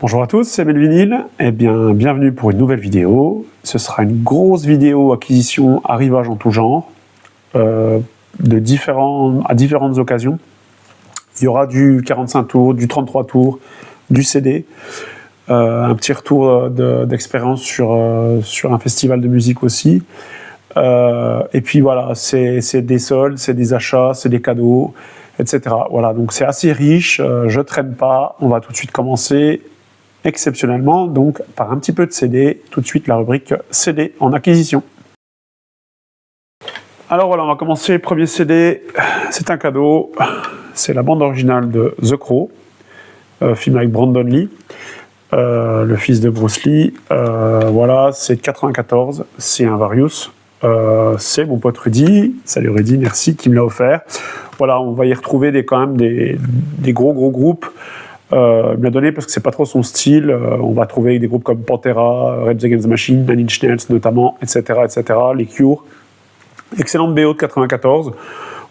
Bonjour à tous, c'est Melvinil. Eh bien, bienvenue pour une nouvelle vidéo. Ce sera une grosse vidéo acquisition, arrivage en tout genre, à différentes occasions. Il y aura du 45 tours, du 33 tours, du CD, un petit retour d'expérience sur un festival de musique aussi. Et puis voilà, c'est des soldes, c'est des achats, c'est des cadeaux, etc. Voilà, donc c'est assez riche, je traîne pas, on va tout de suite commencer. Exceptionnellement, donc par un petit peu de CD, tout de suite la rubrique CD en acquisition. Alors voilà, on va commencer. Premier CD, c'est un cadeau, c'est la bande originale de The Crow, film avec Brandon Lee, le fils de Bruce Lee. Voilà, c'est 94, c'est un Various. C'est mon pote Rudy, salut Rudy, merci, qui me l'a offert. Voilà, on va y retrouver quand même des gros groupes. Il me l'a donné parce que c'est pas trop son style. On va trouver des groupes comme Pantera, Rage Against the Machine, Nine Inch Nails notamment, etc., les Cure. Excellente BO de 94.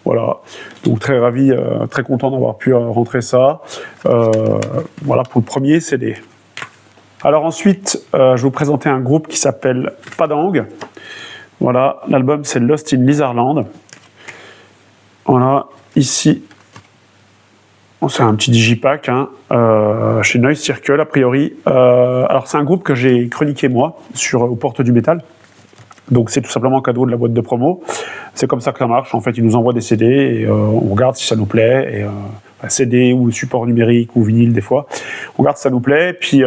Voilà, donc très ravi, très content d'avoir pu rentrer ça. Voilà pour le premier CD. Alors ensuite, je vais vous présenter un groupe qui s'appelle Padang. Voilà, l'album c'est Lost in Lizardland. Voilà, ici. C'est un petit digipack chez Noise Circle a priori. Alors c'est un groupe que j'ai chroniqué moi aux Portes du Métal. Donc c'est tout simplement un cadeau de la boîte de promo. C'est comme ça que ça marche. En fait, ils nous envoient des CD et on regarde si ça nous plaît. Et, CD ou support numérique ou vinyle des fois. On regarde si ça nous plaît. Puis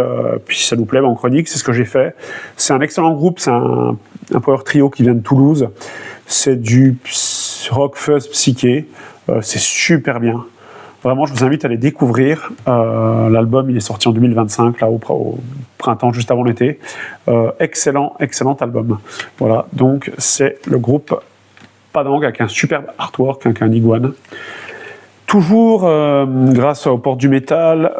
si ça nous plaît, on chronique. C'est ce que j'ai fait. C'est un excellent groupe. C'est un power trio qui vient de Toulouse. C'est du rock fuzz psyché. C'est super bien. Vraiment, je vous invite à les découvrir. L'album, il est sorti en 2025, là, au printemps, juste avant l'été. Excellent album. Voilà, donc c'est le groupe Padang avec un superbe artwork, avec un iguane. Toujours grâce aux Portes du Métal,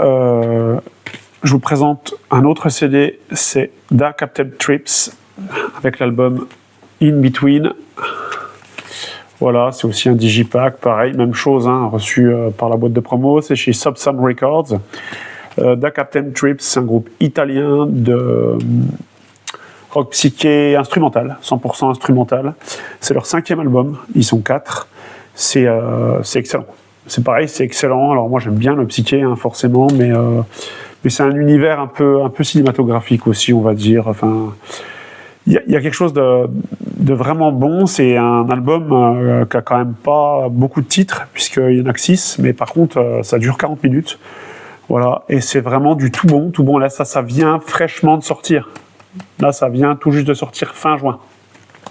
je vous présente un autre CD, c'est Da Captain Trips, avec l'album In Between. Voilà, c'est aussi un digipack, pareil, même chose, reçu par la boîte de promo, c'est chez Subsum Records. Da Captain Trips, c'est un groupe italien de rock psyché instrumental, 100% instrumental. C'est leur 5e album, ils sont 4. C'est excellent. C'est pareil, c'est excellent. Alors moi j'aime bien le psyché, forcément, mais c'est un univers un peu cinématographique aussi, on va dire. Enfin, il y a quelque chose de vraiment bon. C'est un album qui a quand même pas beaucoup de titres, puisqu'il y en a que 6, mais par contre, ça dure 40 minutes. Voilà, et c'est vraiment du tout bon. Là, ça vient fraîchement de sortir. Là, ça vient tout juste de sortir fin juin.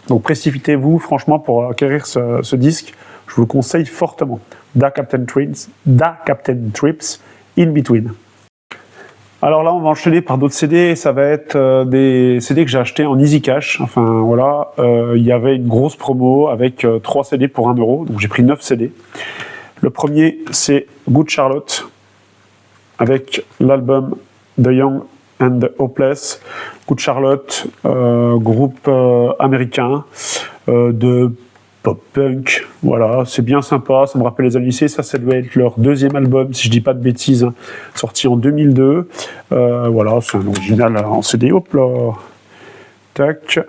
Donc, précipitez-vous, franchement, pour acquérir ce disque. Je vous le conseille fortement. Da Captain Trips, In Between. Alors là, on va enchaîner par d'autres CD. Ça va être des CD que j'ai achetés en Easy Cash. Enfin, voilà, il y avait une grosse promo avec 3 CD pour 1 €. Donc, j'ai pris 9 CD. Le premier, c'est Good Charlotte, avec l'album The Young and the Hopeless. Good Charlotte, groupe américain de pop-punk, voilà, c'est bien sympa, ça me rappelle les années lycée. Ça doit être leur 2e album, si je dis pas de bêtises, sorti en 2002. Voilà, c'est un original en CD, hop là, tac,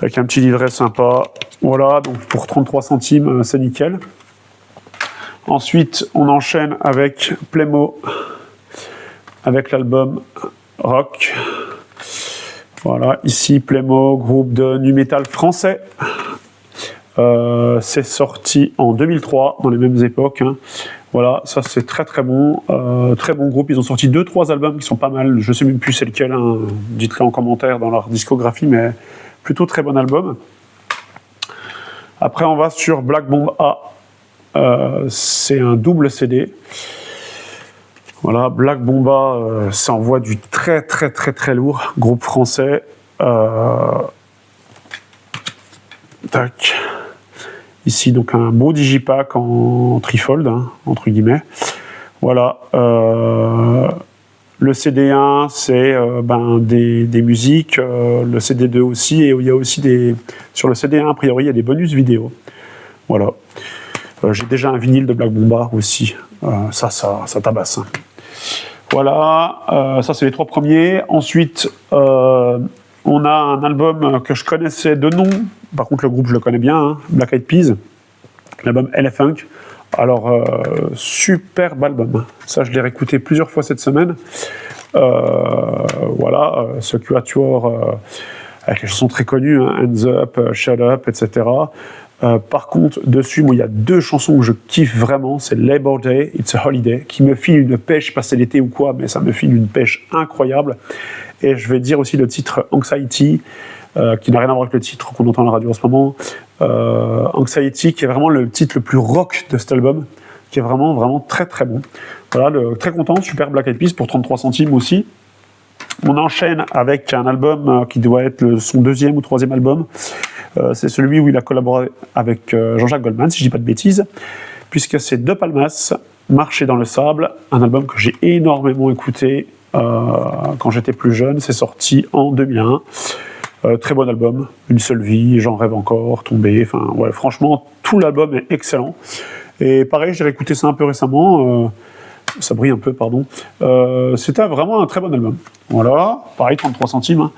avec un petit livret sympa. Voilà, donc pour 33 centimes, c'est nickel. Ensuite, on enchaîne avec Playmo, avec l'album Rock. Voilà, ici Playmo, groupe de nu metal français. C'est sorti en 2003, dans les mêmes époques. Voilà, ça c'est très bon. Très bon groupe. Ils ont sorti 2-3 albums qui sont pas mal. Je sais même plus c'est lequel. Dites-le en commentaire dans leur discographie, mais plutôt très bon album. Après, on va sur Black Bomb A. C'est un double CD. Voilà, Black Bomba, ça envoie du très lourd. Groupe français. Tac. Ici, donc un beau digipack en trifold, entre guillemets. Voilà. Le CD1, c'est des musiques. Le CD2 aussi. Et il y a aussi sur le CD1, a priori, il y a des bonus vidéo. Voilà. J'ai déjà un vinyle de Black Bomba aussi. Ça tabasse. Voilà, ça c'est les 3 premiers. Ensuite, on a un album que je connaissais de nom. Par contre, le groupe, je le connais bien, hein, Black Eyed Peas. L'album Elephunk. Alors, superbe album. Ça, je l'ai réécouté plusieurs fois cette semaine. Voilà, ce quatuor avec les chansons très connues, hein, Hands Up, Shut Up, etc. Par contre, dessus, moi, il y a 2 chansons que je kiffe vraiment. C'est Labor Day, It's a Holiday, qui me file une pêche, je sais pas si c'est l'été ou quoi, mais ça me file une pêche incroyable. Et je vais dire aussi le titre Anxiety, qui n'a rien à voir avec le titre qu'on entend à la radio en ce moment. Anxiety, qui est vraiment le titre le plus rock de cet album, qui est vraiment, vraiment très, très bon. Voilà, très content, super Black Eyed Peas pour 33 centimes aussi. On enchaîne avec un album qui doit être son 2e ou 3e album. C'est celui où il a collaboré avec Jean-Jacques Goldman, si je dis pas de bêtises, puisque c'est De Palmas, Marcher dans le sable, un album que j'ai énormément écouté quand j'étais plus jeune. C'est sorti en 2001. Très bon album, Une seule vie, J'en rêve encore, Tomber, enfin ouais, franchement tout l'album est excellent. Et pareil, j'ai réécouté ça un peu récemment, ça brille un peu, pardon. C'était vraiment un très bon album. Voilà, pareil, 33 centimes. Hein.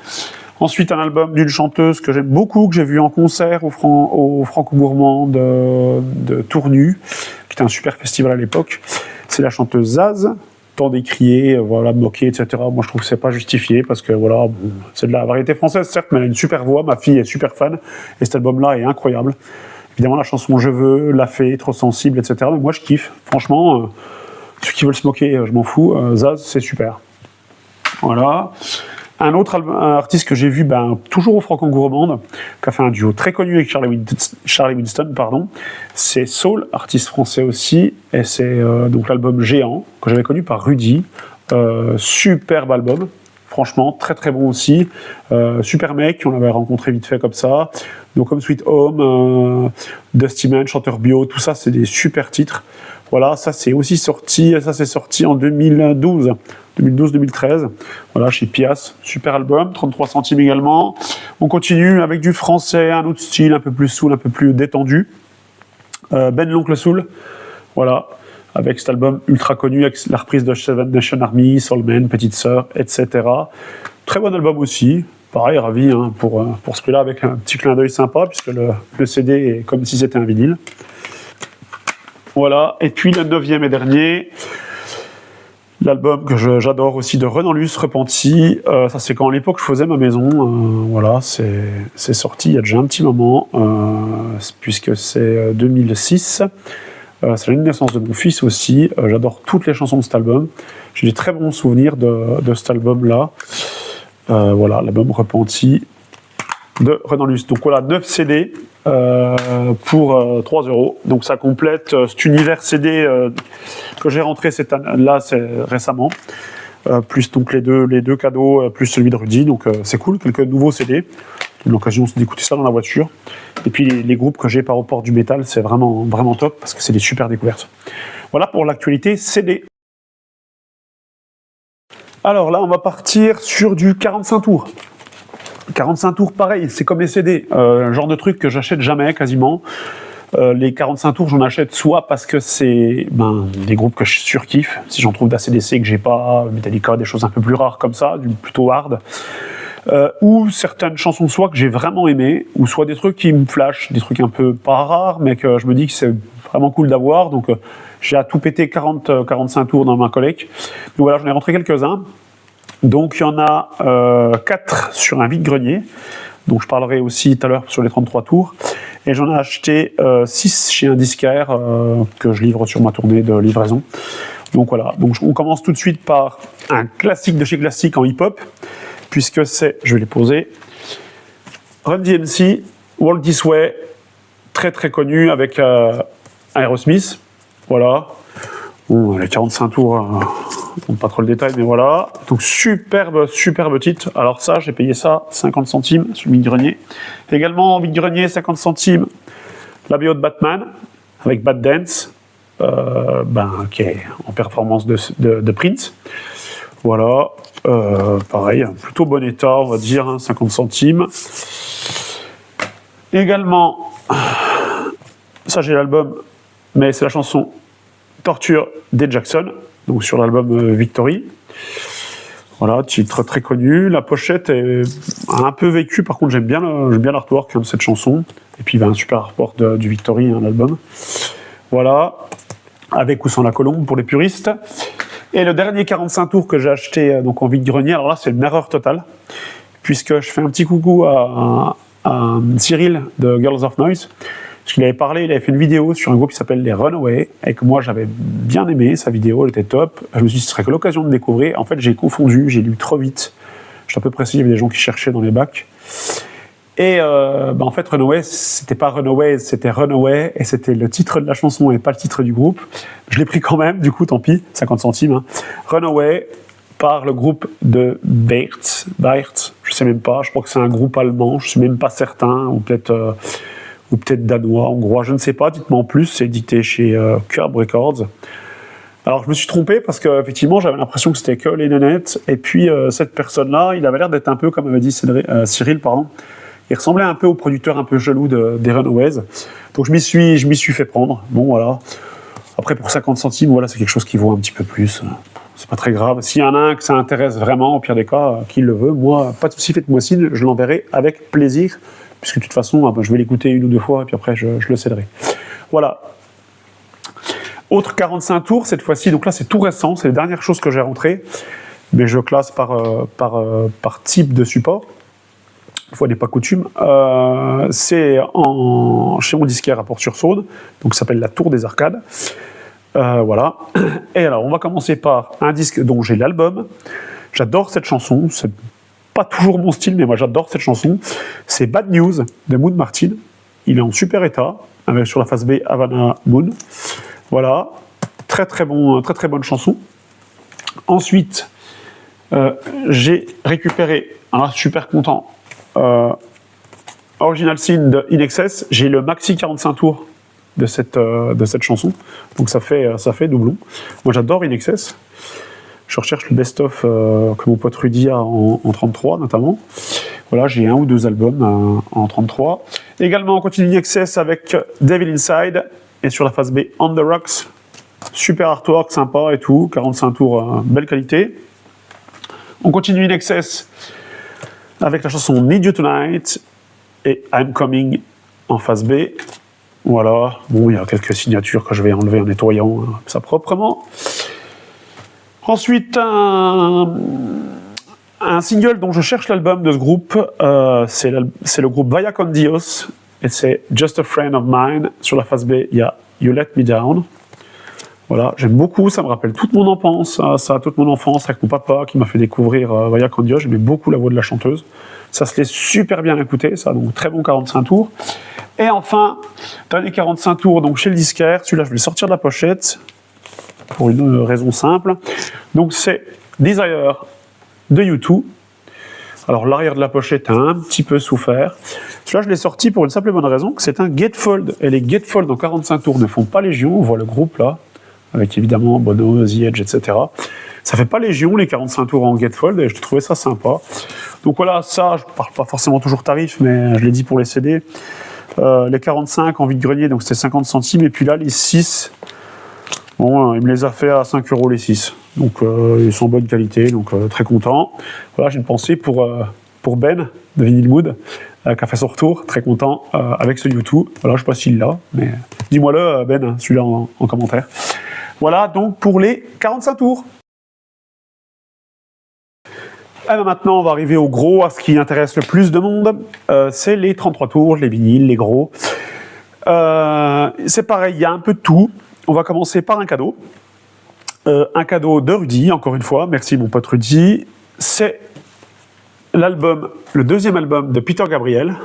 Ensuite, un album d'une chanteuse que j'aime beaucoup, que j'ai vu en concert au Franco-Gourmand de Tournu, qui était un super festival à l'époque. C'est la chanteuse Zaz, tant décriée, voilà, moquée, etc. Moi, je trouve que c'est pas justifié, parce que voilà, bon, c'est de la variété française, certes, mais elle a une super voix, ma fille est super fan, et cet album-là est incroyable. Évidemment, la chanson Je veux, La Fée, Trop sensible, etc. Mais moi, je kiffe. Franchement, ceux qui veulent se moquer, je m'en fous. Zaz, c'est super. Voilà. Un autre artiste que j'ai vu, toujours au Franco-Gourmand, qui a fait un duo très connu avec Charlie Winston, pardon, c'est Soul, artiste français aussi, et c'est donc l'album Géant, que j'avais connu par Rudy. Superbe album, franchement, très très bon aussi. Super mec, on l'avait rencontré vite fait comme ça. Donc comme Sweet Home, Dusty Man, Chanteur Bio, tout ça, c'est des super titres. Voilà, ça c'est sorti en 2012-2013, voilà, chez Pias, super album, 33 centimes également. On continue avec du français, un autre style, un peu plus soul, un peu plus détendu. Ben l'Oncle Soul, voilà, avec cet album ultra connu, avec la reprise de Seven Nation Army, Soul Man, Petite Sœur, etc. Très bon album aussi. Pareil, ravi hein, pour ce prix-là, avec un petit clin d'œil sympa, puisque le CD est comme si c'était un vinyle. Voilà, et puis le 9e et dernier, l'album que j'adore aussi de Renan Luce, Repenti. Ça c'est quand à l'époque je faisais ma maison, voilà, c'est sorti il y a déjà un petit moment, puisque c'est 2006. C'est l'année de naissance de mon fils aussi. J'adore toutes les chansons de cet album. J'ai des très bons souvenirs de cet album-là. Voilà, l'album Repenti de Renan Luce. Donc voilà, 9 CD pour 3 €. Donc ça complète cet univers CD que j'ai rentré cette année-là, c'est récemment. Plus donc les deux cadeaux, plus celui de Rudy. Donc c'est cool, quelques nouveaux CD. J'ai eu l'occasion d'écouter ça dans la voiture. Et puis les groupes que j'ai par rapport du métal, c'est vraiment, vraiment top parce que c'est des super découvertes. Voilà pour l'actualité CD. Alors là, on va partir sur du 45 tours. 45 tours, pareil, c'est comme les CD, un genre de truc que j'achète jamais quasiment. Les 45 tours, j'en achète soit parce que c'est des groupes que je surkiffe, si j'en trouve d'ACDC que j'ai pas, Metallica, des choses un peu plus rares comme ça, du plutôt hard, ou certaines chansons soit que j'ai vraiment aimé, ou soit des trucs qui me flashent, des trucs un peu pas rares, mais que je me dis que c'est vraiment cool d'avoir, donc j'ai à tout péter 45 tours dans ma collecte. Donc voilà, j'en ai rentré quelques-uns. Donc il y en a 4 sur un vide-grenier, donc je parlerai aussi tout à l'heure sur les 33 tours, et j'en ai acheté 6 chez un disquaire que je livre sur ma tournée de livraison. Donc voilà, donc on commence tout de suite par un classique de chez classique en hip-hop, puisque c'est, je vais les poser, Run DMC, Walk This Way, très très connu avec Aerosmith, voilà. Bon, les 45 tours, pas trop le détail, mais voilà. Donc superbe titre. Alors ça, j'ai payé ça 50 centimes sur le vide-grenier. Également en vide-grenier, 50 centimes, la BO de Batman, avec Bad Dance, qui est en performance de Prince. Voilà, pareil, plutôt bon état, on va dire, 50 centimes. Également, ça j'ai l'album, mais c'est la chanson Torture des Jackson, donc sur l'album Victory. Voilà, titre très connu. La pochette est un peu vécue, par contre j'aime bien l'artwork de cette chanson. Et puis il y a un super artwork du Victory, hein, l'album. Voilà, avec ou sans la colombe pour les puristes. Et le dernier 45 tours que j'ai acheté donc en vide-grenier, alors là c'est une erreur totale, puisque je fais un petit coucou à Cyril de Girls of Noise, parce qu'il avait parlé, il avait fait une vidéo sur un groupe qui s'appelle les Runaway, et que moi j'avais bien aimé, sa vidéo, elle était top. Je me suis dit ce serait que l'occasion de découvrir. En fait j'ai confondu, j'ai lu trop vite. Je suis un peu précis, il y avait des gens qui cherchaient dans les bacs. Et en fait, Runaway, c'était pas Runaway, c'était Runaway, et c'était le titre de la chanson et pas le titre du groupe. Je l'ai pris quand même, du coup, tant pis, 50 centimes. Hein. Runaway par le groupe de Baird, je sais même pas, je crois que c'est un groupe allemand, je suis même pas certain, ou peut-être danois, hongrois, je ne sais pas, dites-moi en plus, c'est édité chez Curb Records. Alors je me suis trompé parce qu'effectivement j'avais l'impression que c'était que les nénettes, et puis cette personne-là, il avait l'air d'être un peu, comme avait dit Cyril, pardon. Il ressemblait un peu au producteur un peu jaloux des Runaways. Donc je m'y suis fait prendre. Bon voilà. Après pour 50 centimes, voilà, c'est quelque chose qui vaut un petit peu plus. C'est pas très grave. S'il y en a un que ça intéresse vraiment, au pire des cas, qui le veut, moi, pas de souci, faites-moi signe, je l'enverrai avec plaisir. Puisque de toute façon, je vais l'écouter une ou deux fois et puis après je le céderai. Voilà. Autre 45 tours, cette fois-ci, donc là c'est tout récent, c'est les dernières choses que j'ai rentrées, mais je classe par type de support. Une fois n'est pas coutume, c'est chez mon disquaire à Port-sur-Saône, donc ça s'appelle La Tour des Arcades. Voilà. Et alors, on va commencer par un disque dont j'ai l'album. J'adore cette chanson, c'est pas toujours mon style, mais moi j'adore cette chanson. C'est Bad News de Moon Martin. Il est en super état, avec sur la face B Havana Moon. Voilà, très bonne chanson. Ensuite, j'ai récupéré, alors super content, Original Sin de In Excess. J'ai le maxi 45 tours de cette chanson, donc ça fait doublon. Moi j'adore In Excess. Je recherche le best-of que mon pote Rudy a en 33 notamment. Voilà, j'ai un ou deux albums en 33. Également on continue In Excess avec Devil Inside, et sur la face B On the Rocks. Super artwork, sympa et tout, 45 tours, belle qualité. On continue In Excess avec la chanson Need You Tonight et I'm Coming en face B. Voilà, bon, il y a quelques signatures que je vais enlever en nettoyant ça proprement. Ensuite, un single dont je cherche l'album de ce groupe, c'est le groupe Vaya Con Dios, et c'est Just a Friend of Mine. Sur la face B, il y a You Let Me Down. Voilà, j'aime beaucoup, ça me rappelle toute mon enfance, toute mon enfance avec mon papa qui m'a fait découvrir Vaya Con Dios. J'aimais beaucoup la voix de la chanteuse. Ça se laisse super bien écouter, ça, donc très bon 45 tours. Et enfin, dernier 45 tours, donc chez le disquaire, celui-là je vais le sortir de la pochette, pour une raison simple. Donc c'est Desire de U2. Alors l'arrière de la pochette a un petit peu souffert. Celui-là je l'ai sorti pour une simple et bonne raison, que c'est un gatefold. Et les gatefold en 45 tours ne font pas légion, on voit le groupe là, avec évidemment Bono, The Edge, etc. Ça fait pas légion les 45 tours en gatefold, et je trouvais ça sympa. Donc voilà, ça, je parle pas forcément toujours tarif, mais je l'ai dit pour les CD. Les 45 en vide-grenier, donc c'était 50 centimes, et puis là les 6, bon, il me les a fait à 5 € les 6. Donc ils sont en bonne qualité, donc très content. Voilà, j'ai une pensée pour Ben de Vinyl Mood, qui a fait son retour, très content avec ce YouTube. Voilà, je sais pas s'il l'a, mais dis-moi-le Ben, celui-là en commentaire. Voilà donc pour les 45 tours. Et maintenant, on va arriver au gros, à ce qui intéresse le plus de monde. C'est les 33 tours, les vinyles, les gros. C'est pareil, il y a un peu de tout. On va commencer par un cadeau. Un cadeau de Rudy, encore une fois. Merci mon pote Rudy. C'est l'album, le deuxième album de Peter Gabriel.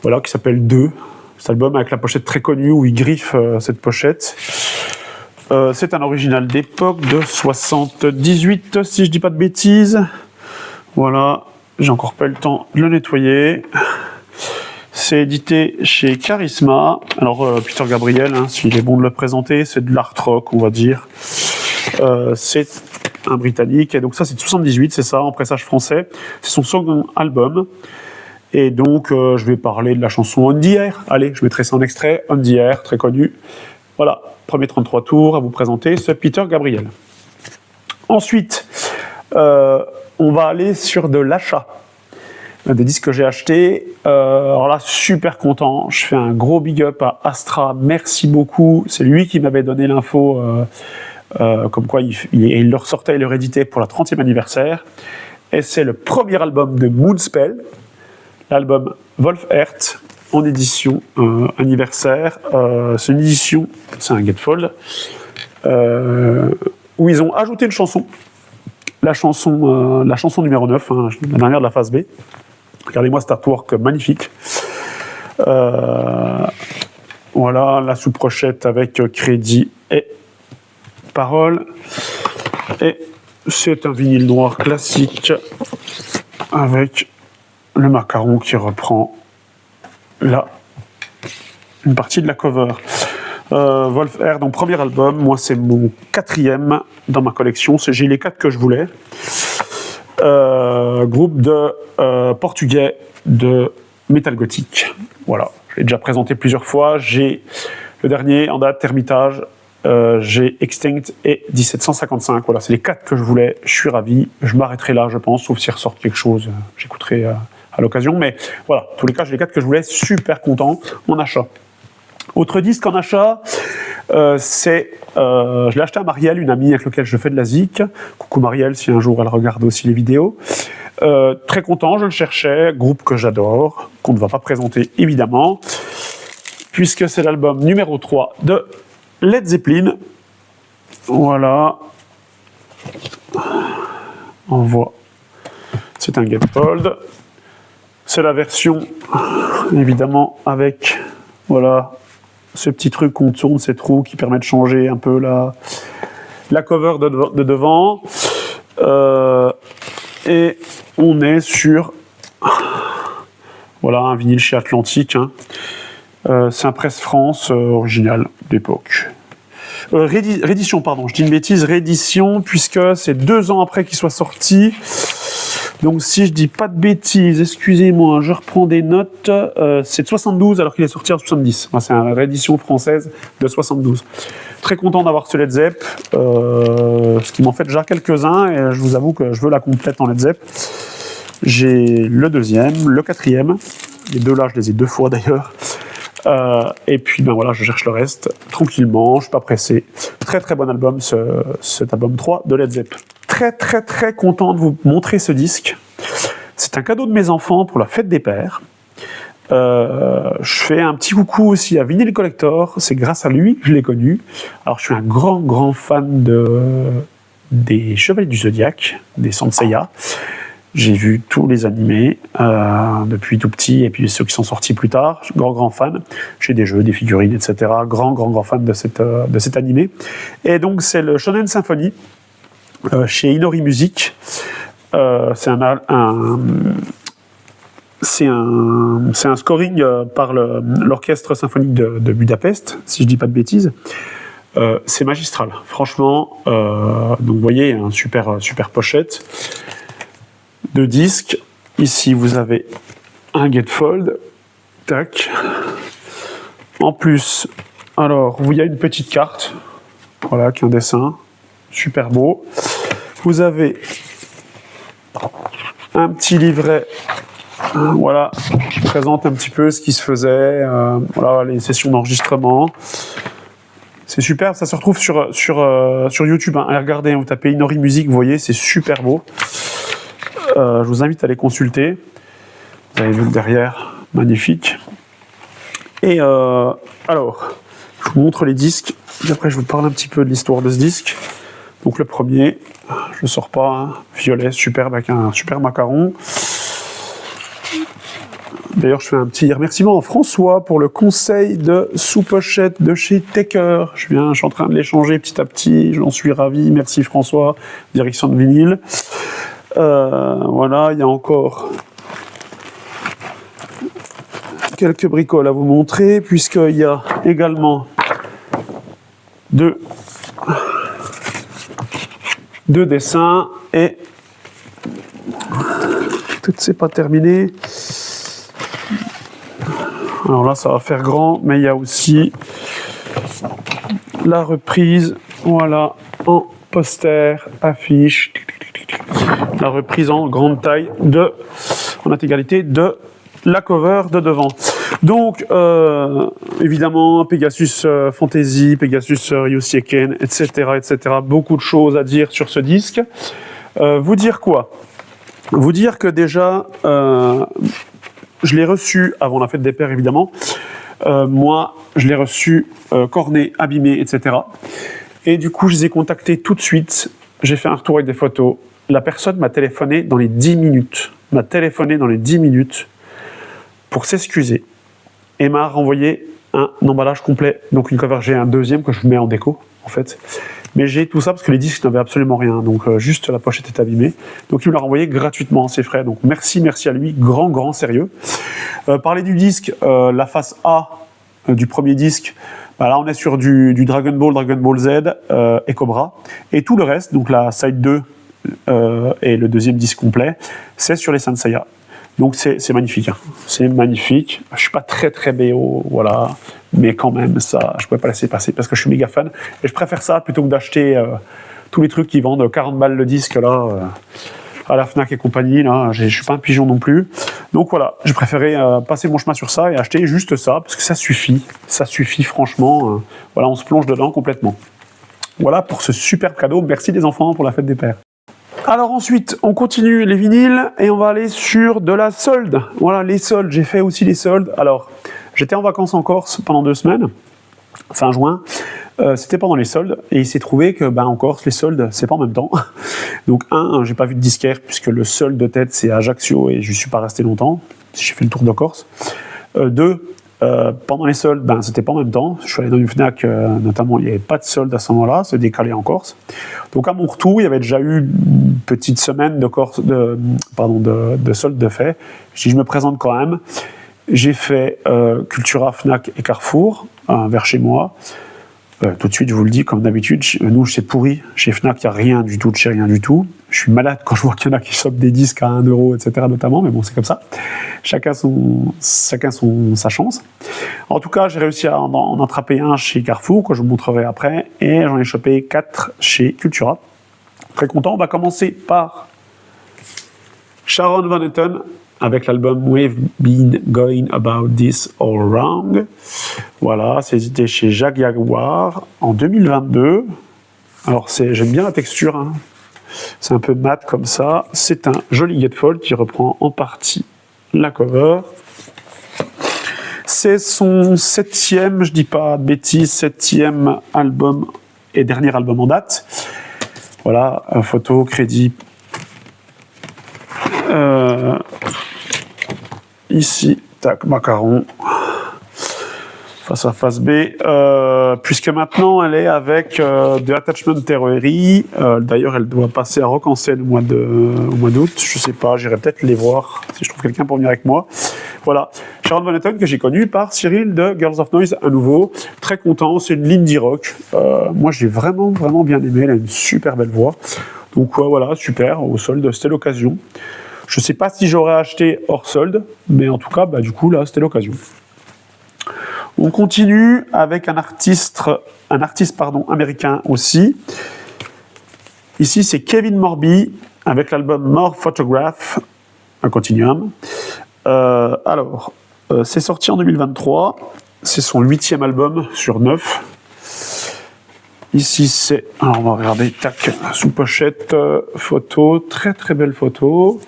Voilà, qui s'appelle 2. Cet album avec la pochette très connue où il griffe cette pochette. C'est un original d'époque de 78, si je dis pas de bêtises. Voilà, j'ai encore pas eu le temps de le nettoyer. C'est édité chez Charisma. Alors, Peter Gabriel, s'il est bon de le présenter, c'est de l'art rock, on va dire. C'est un Britannique, et donc ça c'est de 78, c'est ça, en pressage français. C'est son second album. Et donc, je vais parler de la chanson On the Air. Allez, je mettrai ça en extrait. On the Air, très connu. Voilà, premier 33 tours à vous présenter, c'est Peter Gabriel. Ensuite, on va aller sur de l'achat. Des disques que j'ai achetés. Alors là, super content. Je fais un gros big up à Astra. Merci beaucoup. C'est lui qui m'avait donné l'info comme quoi il le ressortait et le rééditait pour la 30e anniversaire. Et c'est le premier album de Moonspell, l'album Wolfheart, en édition anniversaire. C'est une édition, c'est un gatefold, où ils ont ajouté une chanson. La chanson numéro 9, hein, la dernière de la phase B. Regardez-moi cet artwork magnifique. Voilà, la sous-pochette avec crédit et paroles. Et c'est un vinyle noir classique avec le macaron qui reprend là une partie de la cover. Wolfheart, donc premier album. Moi, c'est mon 4e dans ma collection. J'ai les 4 que je voulais. Groupe de portugais de metal gothique. Voilà, je l'ai déjà présenté plusieurs fois. J'ai le dernier en date, Hermitage, j'ai Extinct et 1755. Voilà, c'est les 4 que je voulais. Je suis ravi. Je m'arrêterai là, je pense, sauf s'il ressort quelque chose. J'écouterai à l'occasion. Mais voilà, en tous les cas, j'ai les 4 que je voulais. Super content. Mon achat. Autre disque en achat, je l'ai acheté à Marielle, une amie avec laquelle je fais de la zik. Coucou Marielle, si un jour elle regarde aussi les vidéos. Très content, je le cherchais, groupe que j'adore, qu'on ne va pas présenter évidemment, puisque c'est l'album numéro 3 de Led Zeppelin. Voilà. On voit. C'est un gatefold. C'est la version, évidemment, avec, voilà, ce petit truc qu'on tourne, ces trous qui permet de changer un peu la cover de devant. Et on est sur, voilà, un vinyle chez Atlantique. Hein. C'est un Presse France original d'époque. Réédition, pardon, je dis une bêtise, réédition, puisque c'est 2 ans après qu'il soit sorti. Donc si je dis pas de bêtises, excusez-moi, je reprends des notes, c'est de 72 alors qu'il est sorti en 70. C'est une réédition française de 72. Très content d'avoir ce Led Zepp, ce qui m'en fait déjà quelques-uns, et je vous avoue que je veux la complète en Led Zepp. J'ai le 2e, le 4e, les 2 là je les ai 2 fois d'ailleurs. Et puis ben voilà, je cherche le reste tranquillement, je suis pas pressé. Très très bon album, cet album 3 de Led Zepp. Très très très content de vous montrer ce disque. C'est un cadeau de mes enfants pour la fête des pères. Je fais un petit coucou aussi à Vinyl Collector, c'est grâce à lui que je l'ai connu. Alors je suis un grand fan des Chevaliers du Zodiaque, des Saint Seiya. J'ai vu tous les animés depuis tout petit, et puis ceux qui sont sortis plus tard. Je suis grand fan. J'ai des jeux, des figurines, etc. Grand fan de cet animé. Et donc c'est le Shonen Symphony chez Inori Music. C'est un scoring par l'orchestre symphonique de Budapest, si je dis pas de bêtises. C'est magistral, franchement. Donc vous voyez, une super pochette de disques. Ici vous avez un gatefold, tac. En plus, alors il y a une petite carte, voilà, qui est un dessin super beau. Vous avez un petit livret, voilà, qui présente un petit peu ce qui se faisait, voilà, les sessions d'enregistrement. C'est super, ça se retrouve sur YouTube. Hein. Allez regarder, vous tapez Inori Music, vous voyez, c'est super beau. Je vous invite à les consulter. Vous avez vu le derrière, magnifique. Et alors, je vous montre les disques, et après je vous parle un petit peu de l'histoire de ce disque. Donc le premier, je ne sors pas, hein, violet, superbe, avec un super macaron. D'ailleurs, je fais un petit remerciement à François pour le conseil de sous-pochette de chez Taker. Je suis en train de l'échanger petit à petit, j'en suis ravi. Merci François, direction de vinyle. Voilà, il y a encore quelques bricoles à vous montrer, puisqu'il y a également deux dessins, et tout c'est pas terminé. Alors là, ça va faire grand, mais il y a aussi la reprise, voilà, en poster, affiche, la reprise en grande taille en intégralité de la cover de devant. Donc, évidemment, Pegasus Fantasy, Pegasus Ryusheiken, etc., etc. Beaucoup de choses à dire sur ce disque. Vous dire quoi? Vous dire que déjà, je l'ai reçu avant la fête des pères, évidemment. Moi, je l'ai reçu corné, abîmé, etc. Et du coup, je les ai contactés tout de suite. J'ai fait un retour avec des photos. La personne m'a téléphoné dans les 10 minutes. Pour s'excuser. Et m'a renvoyé un emballage complet. Donc une cover, j'ai un deuxième que je mets en déco, en fait. Mais j'ai tout ça parce que les disques n'avaient absolument rien. Donc juste la pochette est abîmée. Donc il me l'a renvoyé gratuitement à ses frais. Donc merci à lui. Grand sérieux. Parler du disque, la face A du premier disque. Bah là, on est sur du Dragon Ball Z et Cobra. Et tout le reste, donc la Side 2 et le deuxième disque complet, c'est sur les Saint Seiya. Donc c'est magnifique. Hein. C'est magnifique. Je suis pas très BO, voilà. Mais quand même, ça, je pouvais pas laisser passer parce que je suis méga fan. Et je préfère ça plutôt que d'acheter tous les trucs qui vendent 40 balles le disque, là, à la Fnac et compagnie, là. Je suis pas un pigeon non plus. Donc voilà, j'ai préféré passer mon chemin sur ça et acheter juste ça, parce que ça suffit. Ça suffit, franchement. Voilà, on se plonge dedans complètement. Voilà pour ce superbe cadeau. Merci les enfants pour la fête des pères. Alors ensuite, on continue les vinyles et on va aller sur de la solde. Voilà, les soldes. J'ai fait aussi les soldes. Alors, j'étais en vacances en Corse pendant 2 semaines, fin juin. C'était pendant les soldes et il s'est trouvé que en Corse, les soldes, c'est pas en même temps. Donc j'ai pas vu de disquaire puisque le solde de tête, c'est à Ajaccio et je suis pas resté longtemps. J'ai fait le tour de Corse. 2, pendant les soldes, c'était pas en même temps. Je suis allé dans une Fnac, notamment, il n'y avait pas de solde à ce moment-là, c'est décalé en Corse. Donc à mon retour, il y avait déjà eu une petite semaine de solde de fait. J'ai dit, je me présente quand même. J'ai fait Cultura, Fnac et Carrefour, vers chez moi. Tout de suite, je vous le dis, comme d'habitude, nous, c'est pourri. Chez Fnac, il n'y a rien du tout, chez rien du tout. Je suis malade quand je vois qu'il y en a qui chopent des disques à 1 euro, etc., notamment, mais bon, c'est comme ça. Chacun sa chance. En tout cas, j'ai réussi à en attraper un chez Carrefour, que je vous montrerai après, et j'en ai chopé 4 chez Cultura. Très content. On va commencer par Sharon Van Etten, avec l'album We've Been Going About This All Wrong. Voilà, c'est édité chez Jacques Jaguar en 2022. Alors, j'aime bien la texture, hein. C'est un peu mat comme ça. C'est un joli gatefold qui reprend en partie la cover. C'est son 7e, je dis pas de bêtises, 7e album et dernier album en date. Voilà, photo, crédit. Ici, tac, macaron, face à face B, puisque maintenant elle est avec de Attachment Theory. D'ailleurs, elle doit passer à Rock en Seine au mois d'août. Je sais pas, j'irai peut-être les voir si je trouve quelqu'un pour venir avec moi. Voilà, Sharon Van Etten que j'ai connu par Cyril de Girls of Noise à nouveau. Très content, c'est une indie rock. Moi, j'ai vraiment bien aimé. Elle a une super belle voix. Donc voilà, super. Au solde, c'était l'occasion. Je ne sais pas si j'aurais acheté hors solde, mais en tout cas, du coup, là, c'était l'occasion. On continue avec un artiste américain aussi. Ici, c'est Kevin Morby, avec l'album More Photograph, un continuum. C'est sorti en 2023. C'est son 8e album sur 9. Ici, alors on va regarder, tac, sous pochette, photo, très belle photo.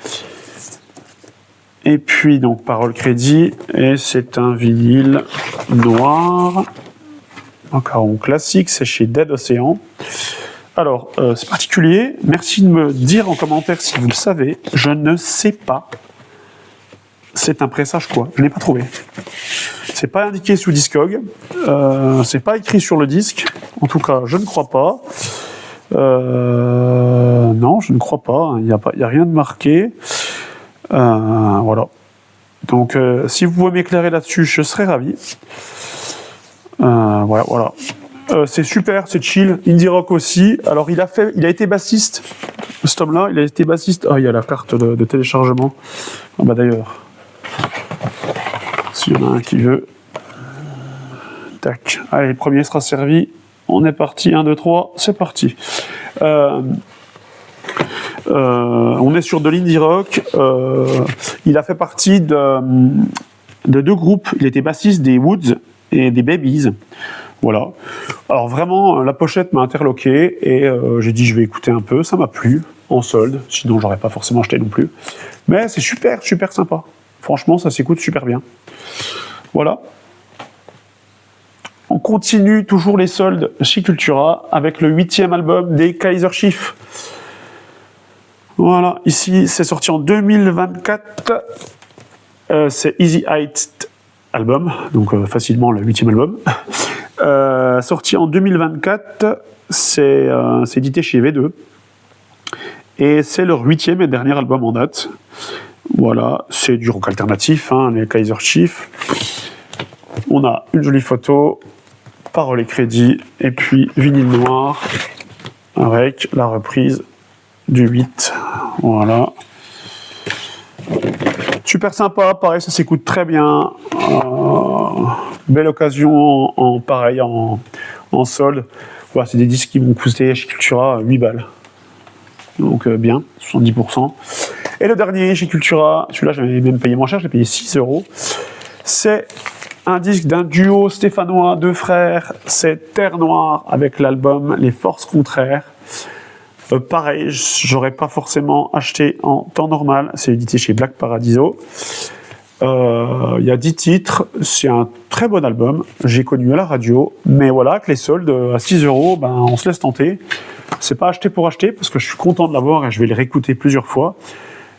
Et puis, donc, parole crédit, et c'est un vinyle noir, macaron classique, c'est chez Dead Ocean. Alors, c'est particulier, merci de me dire en commentaire si vous le savez, je ne sais pas. C'est un pressage quoi, je n'ai pas trouvé. C'est pas indiqué sous Discog, c'est pas écrit sur le disque, en tout cas, je ne crois pas. Non, je ne crois pas, il n'y a rien de marqué. Voilà. Donc, si vous pouvez m'éclairer là-dessus, je serais ravi. Voilà. C'est super, c'est chill. Indie rock aussi. Alors, il a été bassiste. Cet homme-là, il a été bassiste. Ah, il y a la carte de téléchargement. Ah, d'ailleurs, s'il y en a un qui veut. Tac. Allez, le premier sera servi. On est parti. 1, 2, 3. C'est parti. On est sur de l'indie rock. Il a fait partie de deux groupes. Il était bassiste des Woods et des Babies. Voilà. Alors vraiment, la pochette m'a interloqué et j'ai dit je vais écouter un peu. Ça m'a plu en solde. Sinon, j'aurais pas forcément acheté non plus. Mais c'est super, super sympa. Franchement, ça s'écoute super bien. Voilà. On continue toujours les soldes chez Cultura avec le 8e album des Kaiser Chiefs. Voilà, ici c'est sorti en 2024. C'est Easy Height album, donc facilement le 8e album. Sorti en 2024, c'est édité chez V2. Et c'est leur 8e et dernier album en date. Voilà, c'est du rock alternatif, hein, les Kaiser Chiefs. On a une jolie photo, paroles et crédits, et puis vinyle noir avec la reprise du 8. Voilà. Super sympa, pareil, ça s'écoute très bien. Belle occasion pareil en solde. Voilà, c'est des disques qui m'ont coûté chez Cultura 8 balles. Donc bien, 70%. Et le dernier chez Cultura, celui-là j'avais même payé moins cher, j'ai payé 6 €. C'est un disque d'un duo stéphanois, deux frères, c'est Terre Noire avec l'album Les Forces Contraires. Pareil, j'aurais pas forcément acheté en temps normal, c'est édité chez Black Paradiso. Il y a 10 titres, c'est un très bon album, j'ai connu à la radio, mais voilà, avec les soldes à 6 €, ben, on se laisse tenter. C'est pas acheté pour acheter, parce que je suis content de l'avoir et je vais le réécouter plusieurs fois.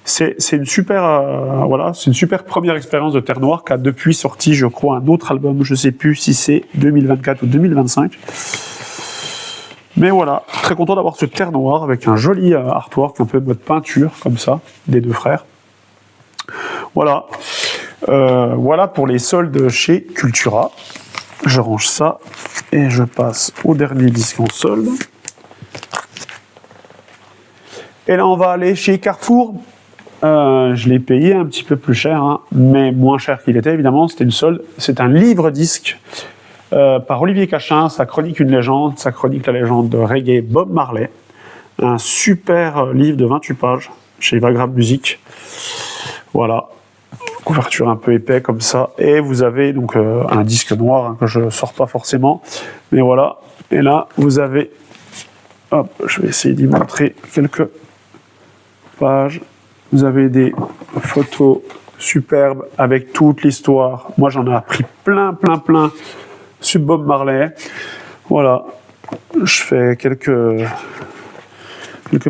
C'est une super, voilà, c'est une super première expérience de Terre Noire qui a depuis sorti, je crois, un autre album. Je sais plus si c'est 2024 ou 2025. Mais voilà, très content d'avoir ce Terre Noire avec un joli artwork, un peu de mode peinture comme ça, des deux frères. Voilà, voilà pour les soldes chez Cultura. Je range ça et je passe au dernier disque en solde. Et là, on va aller chez Carrefour. Je l'ai payé un petit peu plus cher, hein, mais moins cher qu'il était, évidemment. C'était une solde. C'est un livre-disque par Olivier Cachin. Ça chronique une légende. Ça chronique la légende de reggae Bob Marley. Un super livre de 28 pages chez Vagrant Music. Voilà. Couverture un peu épais comme ça. Et vous avez donc un disque noir hein, que je ne sors pas forcément. Mais voilà. Et là, vous avez... Hop, je vais essayer d'y montrer quelques pages. Vous avez des photos superbes avec toute l'histoire. Moi, j'en ai appris plein sur Bob Marley. Voilà. Je fais quelques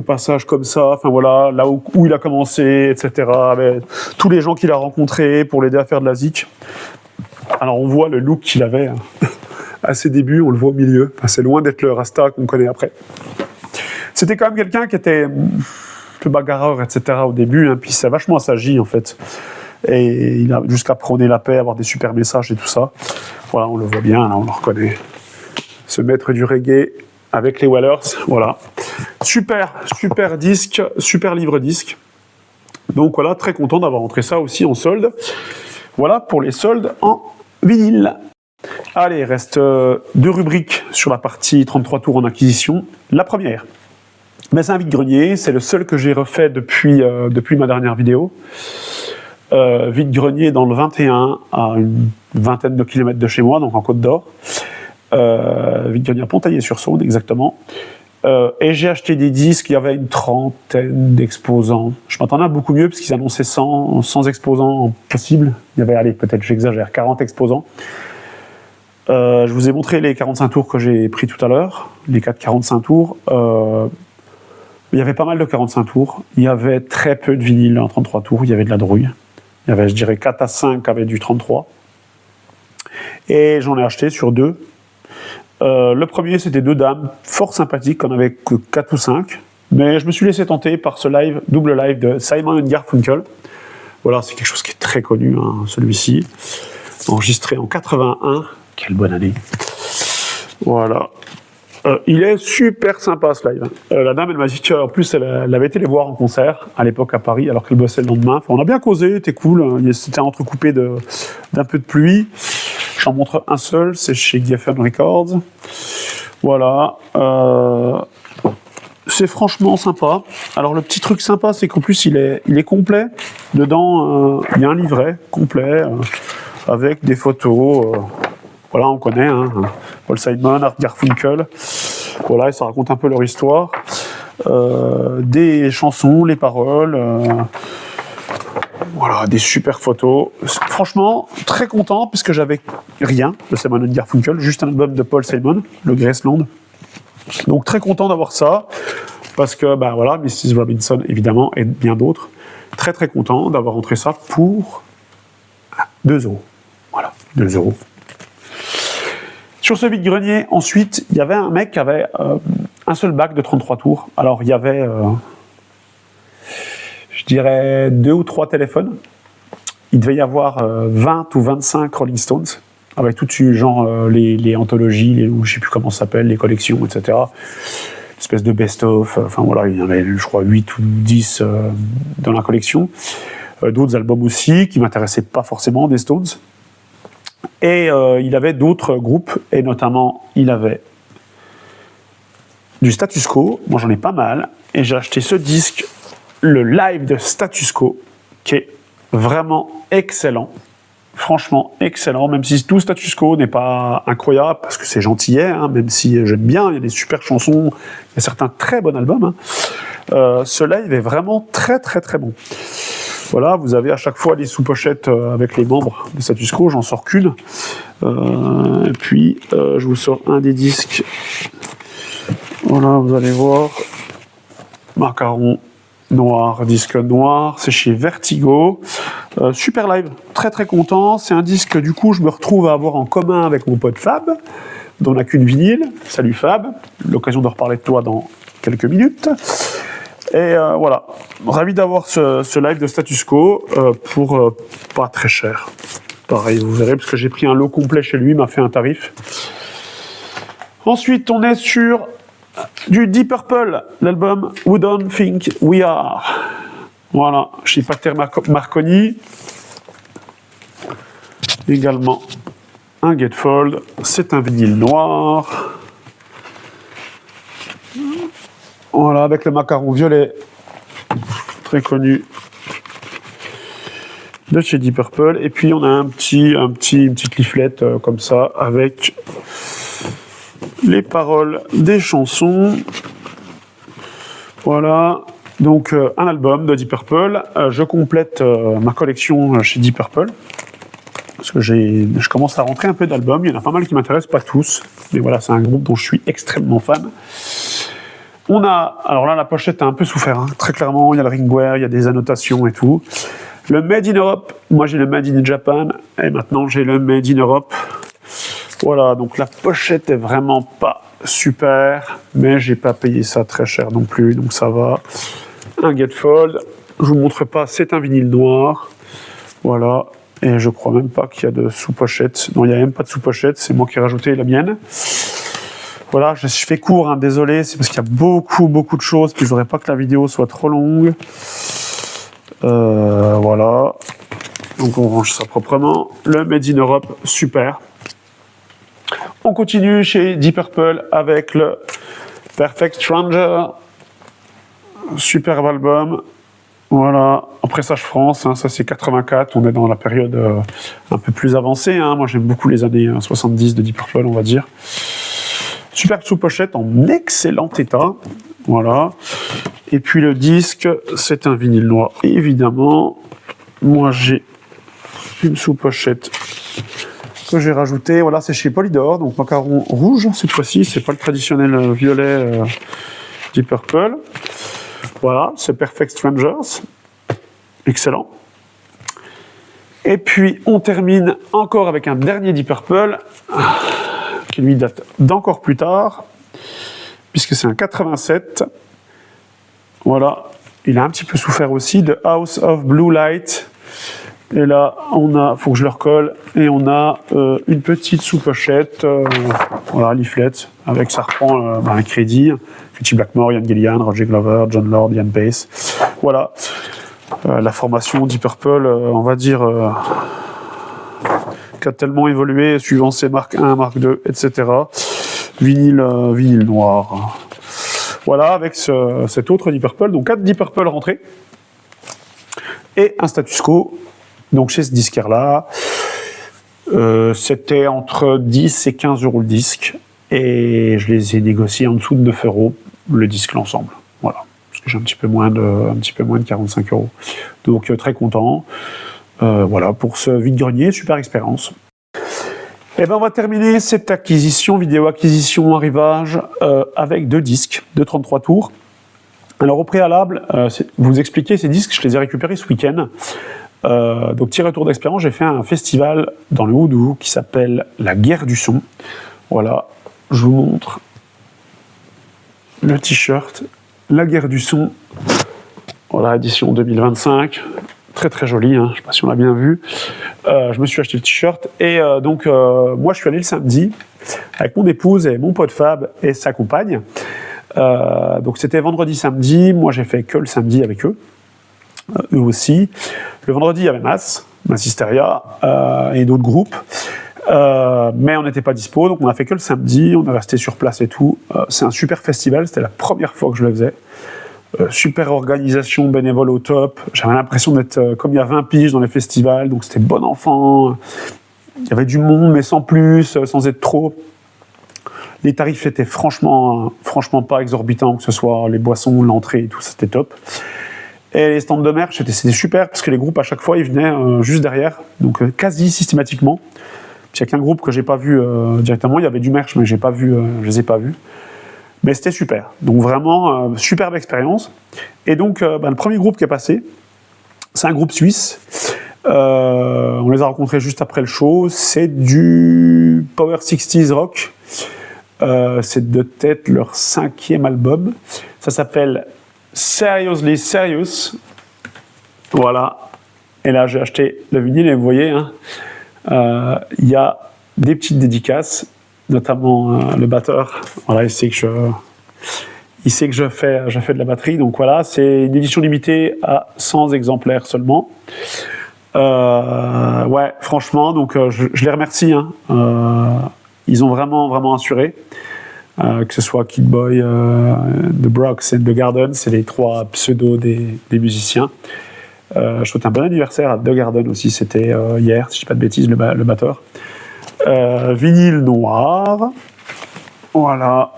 passages comme ça. Enfin, voilà, là où il a commencé, etc. Avec tous les gens qu'il a rencontrés pour l'aider à faire de la zik. Alors, on voit le look qu'il avait hein, à ses débuts. On le voit au milieu. Enfin, c'est loin d'être le Rasta qu'on connaît après. C'était quand même quelqu'un qui était... peu bagarreur, etc. au début, hein, puis c'est vachement assagi en fait. Et il a jusqu'à prôner la paix, avoir des super messages et tout ça. Voilà, on le voit bien, là, on le reconnaît. Ce maître du reggae avec les Wallers, voilà. Super disque, super livre-disque. Donc voilà, très content d'avoir rentré ça aussi en solde. Voilà pour les soldes en vinyle. Allez, il reste deux rubriques sur la partie 33 tours en acquisition. La première, mais c'est un vide-grenier, c'est le seul que j'ai refait depuis ma dernière vidéo. Vide-grenier dans le 21, à une vingtaine de kilomètres de chez moi, donc en Côte d'Or. Vide-grenier à Pontaillé-sur-Saône, exactement. Et j'ai acheté des disques, il y avait une trentaine d'exposants. Je m'attendais à beaucoup mieux, parce qu'ils annonçaient 100 exposants possibles. Il y avait, allez, peut-être j'exagère, 40 exposants. Je vous ai montré les 45 tours que j'ai pris tout à l'heure, les 4 45 tours. Il y avait pas mal de 45 tours. Il y avait très peu de vinyle en 33 tours. Il y avait de la drouille. Il y avait, je dirais, 4 à 5 avec du 33. Et j'en ai acheté sur deux. Le premier, c'était deux dames fort sympathiques. On avait que 4 ou 5. Mais je me suis laissé tenter par ce live, double live de Simon & Garfunkel. Voilà, c'est quelque chose qui est très connu, hein, celui-ci. Enregistré en 81. Quelle bonne année. Voilà. Il est super sympa ce live. La dame, elle m'a dit qu'en plus, elle avait été les voir en concert à l'époque à Paris, alors qu'elle bossait le lendemain. Enfin, on a bien causé, c'était cool. C'était entrecoupé d'un peu de pluie. J'en montre un seul, c'est chez Geffen Records. Voilà. c'est franchement sympa. Alors le petit truc sympa, c'est qu'en plus il est complet. Dedans, il y a un livret complet avec des photos. Voilà, on connaît, hein, Paul Simon, Art Garfunkel. Voilà, et ça raconte un peu leur histoire. Des chansons, les paroles. Voilà, des super photos. Franchement, très content, puisque j'avais rien de Simon & Garfunkel, juste un album de Paul Simon, le Graceland. Donc très content d'avoir ça, parce que, ben voilà, Mrs. Robinson, évidemment, et bien d'autres. Très très content d'avoir rentré ça pour 2 €. Voilà, 2 €. Sur ce vide-grenier, ensuite, il y avait un mec qui avait un seul bac de 33 tours. Alors, il y avait... je dirais 2 ou 3 téléphones. Il devait y avoir 20 ou 25 Rolling Stones, avec tout dessus, genre les anthologies, ou je ne sais plus comment ça s'appelle, les collections, etc. Une espèce de best-of. Enfin voilà, il y en avait, je crois, 8 ou 10 dans la collection. D'autres albums aussi, qui ne m'intéressaient pas forcément, des Stones. Et il avait d'autres groupes, et notamment, il avait du Status Quo. Moi, j'en ai pas mal. Et j'ai acheté ce disque, le live de Status Quo, qui est vraiment excellent, franchement excellent, même si tout Status Quo n'est pas incroyable, parce que c'est gentillet, hein, même si j'aime bien, il y a des super chansons, il y a certains très bons albums, hein. Ce live est vraiment très très très bon. Voilà, vous avez à chaque fois les sous-pochettes avec les membres de Status Quo, j'en sors qu'une, et puis je vous sors un des disques, voilà, vous allez voir, Macaron noir, disque noir, c'est chez Vertigo. Super live, très très content. C'est un disque que du coup je me retrouve à avoir en commun avec mon pote Fab, dont on n'a qu'une vinyle. Salut Fab, l'occasion de reparler de toi dans quelques minutes. Et voilà, ravi d'avoir ce live de Status Quo pour pas très cher. Pareil, vous verrez, parce que j'ai pris un lot complet chez lui, il m'a fait un tarif. Ensuite, on est sur du Deep Purple, l'album We Don't Think We Are. Voilà, chez Pater Marconi. Également un gatefold. C'est un vinyle noir. Voilà, avec le macaron violet, très connu, de chez Deep Purple. Et puis on a une petite leaflet comme ça, avec les paroles des chansons. Voilà, donc un album de Deep Purple. Je complète ma collection chez Deep Purple, parce que je commence à rentrer un peu d'albums. Il y en a pas mal qui m'intéressent, pas tous, mais voilà, c'est un groupe dont je suis extrêmement fan. On a, alors là, la pochette a un peu souffert, hein. Très clairement, il y a le ringware, il y a des annotations et tout. Le Made in Europe, moi j'ai le Made in Japan, et maintenant j'ai le Made in Europe. Voilà, donc la pochette est vraiment pas super, mais j'ai pas payé ça très cher non plus, donc ça va. Un gatefold, je vous montre pas, c'est un vinyle noir. Voilà, et je crois même pas qu'il y a de sous-pochette. Non, il n'y a même pas de sous-pochette, c'est moi qui ai rajouté la mienne. Voilà, je fais court, hein, désolé, c'est parce qu'il y a beaucoup de choses, puis je voudrais pas que la vidéo soit trop longue. Voilà, donc on range ça proprement. Le Made in Europe, super. On continue chez Deep Purple avec le Perfect Stranger. Superbe album. Voilà, Pressage France, hein, ça c'est 84, on est dans la période un peu plus avancée, hein. Moi j'aime beaucoup les années 70 de Deep Purple, on va dire. Superbe sous-pochette en excellent état, voilà. Et puis le disque, c'est un vinyle noir, évidemment. Moi j'ai une sous-pochette que j'ai rajoutée, voilà, c'est chez Polydor, donc macaron rouge cette fois-ci, c'est pas le traditionnel violet Deep Purple. Voilà, c'est Perfect Strangers, excellent. Et puis on termine encore avec un dernier Deep Purple, qui lui date d'encore plus tard, puisque c'est un 87. Voilà, il a un petit peu souffert aussi, de House of Blue Light. Et là, on a, faut que je le recolle, et on a une petite sous-pochette, voilà, leaflet, avec, ça reprend un crédit, Richie Blackmore, Ian Gillan, Roger Glover, John Lord, Ian Pace. Voilà, la formation Deep Purple, on va dire, qui a tellement évolué, suivant ses marques 1, marque 2, etc. Vinyle noir. Voilà, avec cet autre Deep Purple, donc 4 Deep Purple rentrés, et un status quo, donc chez ce disquaire-là, c'était entre 10 et 15 euros le disque, et je les ai négociés en dessous de 9 euros le disque, l'ensemble. Voilà, parce que j'ai un petit peu moins de 45 euros. Donc très content. Voilà, pour ce vide-grenier, super expérience. Et ben on va terminer cette acquisition, vidéo acquisition arrivage, avec 2 disques de 33 tours. Alors au préalable, vous expliquer ces disques, je les ai récupérés ce week-end. Donc petit retour d'expérience, j'ai fait un festival dans le Houdou qui s'appelle La Guerre du Son. Voilà, je vous montre le t-shirt La Guerre du Son. Voilà, édition 2025. Très très joli, hein, je ne sais pas si on l'a bien vu. Je me suis acheté le t-shirt et donc moi je suis allé le samedi avec mon épouse et mon pote Fab et sa compagne. Donc c'était vendredi samedi, moi j'ai fait que le samedi avec eux, eux aussi. Le vendredi il y avait Mass Hysteria et d'autres groupes, mais on n'était pas dispo, donc on a fait que le samedi, on est resté sur place et tout. C'est un super festival, c'était la première fois que je le faisais. Super organisation, bénévole au top. J'avais l'impression d'être comme il y a 20 piges dans les festivals, donc c'était bon enfant. Il y avait du monde, mais sans plus, sans être trop. Les tarifs étaient franchement pas exorbitants, que ce soit les boissons, l'entrée et tout, c'était top. Et les stands de merch, c'était super, parce que les groupes, à chaque fois, ils venaient juste derrière, donc quasi systématiquement. Il n'y a qu'un groupe que j'ai pas vu directement, il y avait du merch, mais je les ai pas vus. Mais c'était super. Donc vraiment, superbe expérience. Et donc, le premier groupe qui est passé, c'est un groupe suisse. On les a rencontrés juste après le show. C'est du Power 60s Rock. C'est de tête leur 5e album. Ça s'appelle Seriously Serious. Voilà. Et là, j'ai acheté le vinyle et vous voyez, il y a des petites dédicaces, notamment le batteur. Voilà, il sait que je fais de la batterie. Donc voilà, c'est une édition limitée à 100 exemplaires seulement. Ouais, franchement, donc je les remercie. Ils ont vraiment assuré. Que ce soit Kid Boy, The Brox et The Garden, c'est les 3 pseudos des musiciens. Je souhaite un bon anniversaire à The Garden aussi, c'était hier, si je ne dis pas de bêtises, le batteur. Vinyle noir, voilà,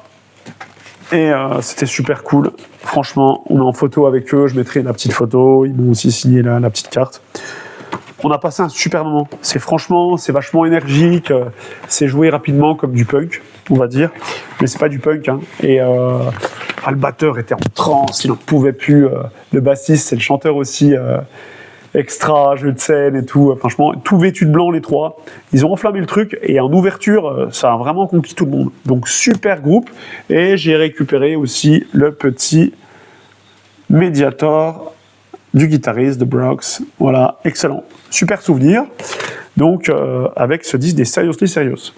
et c'était super cool, franchement, on est en photo avec eux, je mettrai la petite photo, ils m'ont aussi signé la petite carte. On a passé un super moment, c'est vachement énergique, c'est joué rapidement comme du punk, on va dire, mais c'est pas du punk, et le batteur était en transe, il n'en pouvait plus, le bassiste, c'est le chanteur aussi, extra, jeu de scène et tout, franchement, tout vêtu de blanc les 3, ils ont enflammé le truc, et en ouverture, ça a vraiment conquis tout le monde, donc super groupe, et j'ai récupéré aussi le petit Mediator du guitariste de Brox, voilà, excellent, super souvenir, donc avec ce disque des Seriously Serious.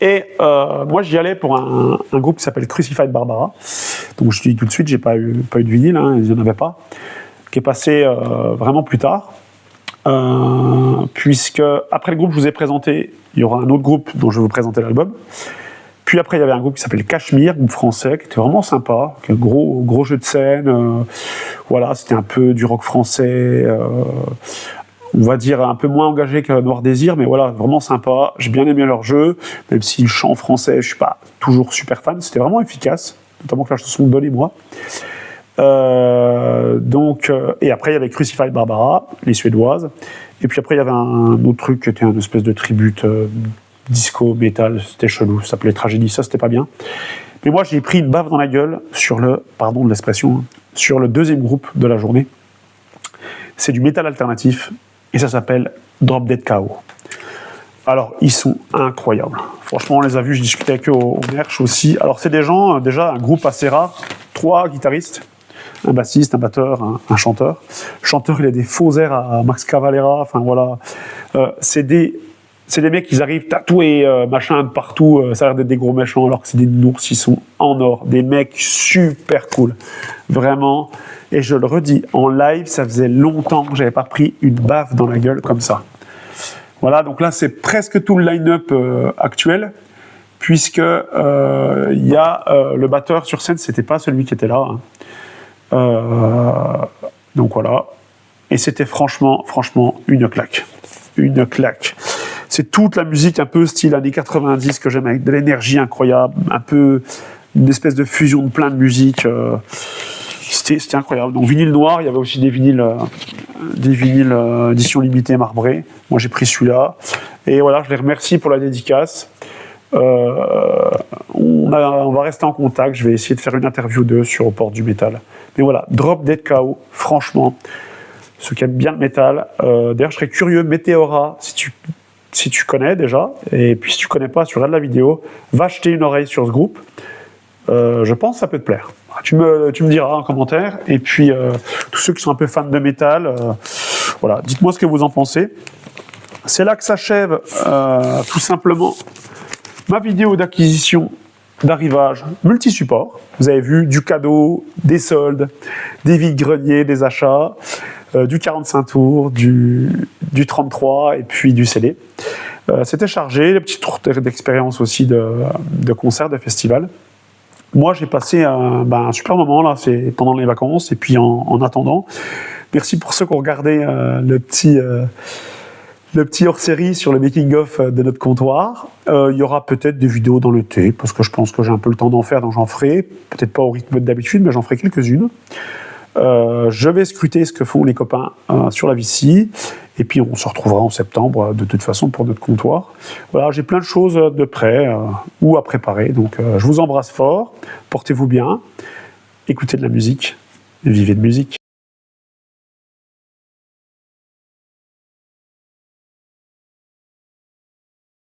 Et moi j'y allais pour un groupe qui s'appelle Crucified Barbara, donc je dis tout de suite, j'ai pas eu de vinyle, il n'y en avait pas, qui est passé vraiment plus tard, puisque après le groupe que je vous ai présenté, il y aura un autre groupe dont je vais vous présenter l'album. Puis après, il y avait un groupe qui s'appelait Cachemire, groupe français, qui était vraiment sympa, qui a un gros jeu de scène. Voilà, c'était un peu du rock français, on va dire un peu moins engagé que Noir Désir, mais voilà, vraiment sympa. J'ai bien aimé leur jeu, même si le chant français, je ne suis pas toujours super fan. C'était vraiment efficace, notamment que la chanson Donne et moi. Et après, il y avait Crucified Barbara, les Suédoises. Et puis après, il y avait un autre truc qui était une espèce de tribute disco, métal, c'était chelou, ça s'appelait Tragédie, ça c'était pas bien. Mais moi j'ai pris une baffe dans la gueule sur pardon de l'expression, sur le deuxième groupe de la journée. C'est du métal alternatif et ça s'appelle Drop Dead Chaos. Alors ils sont incroyables. Franchement on les a vus, je discutais avec eux au merch aussi. Alors c'est des gens, déjà un groupe assez rare, 3 guitaristes, un bassiste, un batteur, un chanteur. Le chanteur il a des faux airs à Max Cavalera, enfin voilà. C'est des mecs qui arrivent tatoués, machin de partout, ça a l'air d'être des gros méchants, alors que c'est des nounours, ils sont en or, des mecs super cool, vraiment. Et je le redis, en live, ça faisait longtemps que j'avais pas pris une baffe dans la gueule comme ça. Voilà, donc là, c'est presque tout le line-up actuel. puisque il y a le batteur sur scène, c'était pas celui qui était là. Donc voilà. Et c'était franchement une claque. Une claque. C'est toute la musique un peu style années 90 que j'aime, avec de l'énergie incroyable, un peu une espèce de fusion de plein de musiques. C'était incroyable. Donc vinyle noir, il y avait aussi des vinyles édition limitée marbrée. Moi j'ai pris celui-là. Et voilà, je les remercie pour la dédicace. On va rester en contact. Je vais essayer de faire une interview d'eux sur Aux Portes du Métal. Mais voilà, Drop Dead Cow, franchement, ceux qui aiment bien le métal. D'ailleurs, je serais curieux, Météora, si tu connais déjà, et puis si tu connais pas, sur la vidéo, va jeter une oreille sur ce groupe. Je pense que ça peut te plaire. Tu me diras en commentaire. Et puis, tous ceux qui sont un peu fans de métal, voilà, dites-moi ce que vous en pensez. C'est là que s'achève tout simplement ma vidéo d'acquisition d'arrivage multi-support. Vous avez vu du cadeau, des soldes, des vides-greniers, des achats, du 45 tours, du 33 et puis du CD. C'était chargé, les petits tours d'expérience aussi de concerts, de festivals. Moi, j'ai passé un super moment là, c'est pendant les vacances et puis en attendant. Merci pour ceux qui ont regardé le petit hors-série sur le making-of de notre comptoir. Il y aura peut-être des vidéos dans l'été, parce que je pense que j'ai un peu le temps d'en faire, donc j'en ferai. Peut-être pas au rythme d'habitude, mais j'en ferai quelques-unes. Je vais scruter ce que font les copains sur la Vici, et puis on se retrouvera en septembre de toute façon pour notre comptoir. Voilà, j'ai plein de choses de près ou à préparer, donc je vous embrasse fort, portez-vous bien, écoutez de la musique, vivez de musique.